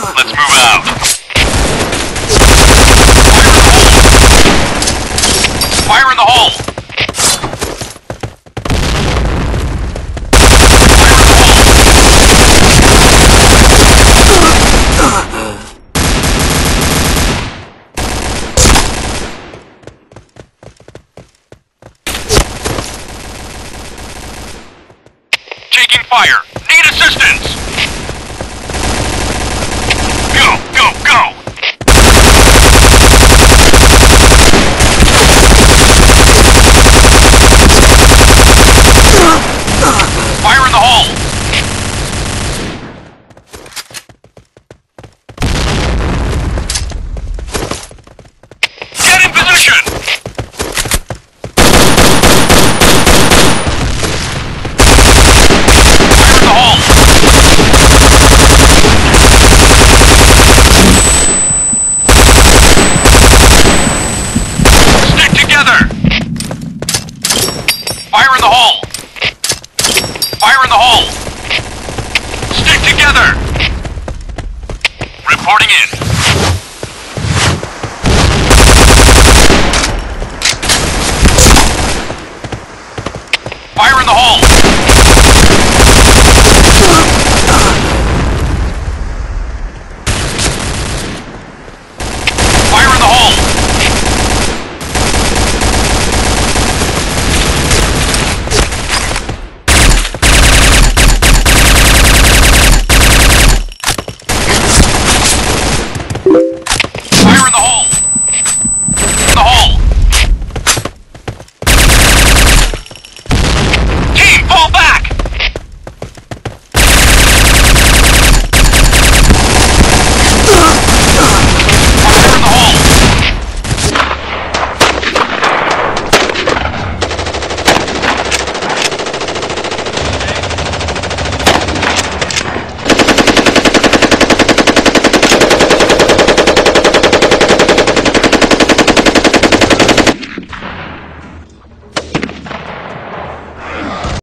Let's move out. Fire in the hole! Taking fire! Need assistance! Go, go, go! Fire in the hole! Get in position! Fire in the hole! Stick together! Fire in the hole! Fire in the hole! Stick together! Reporting in.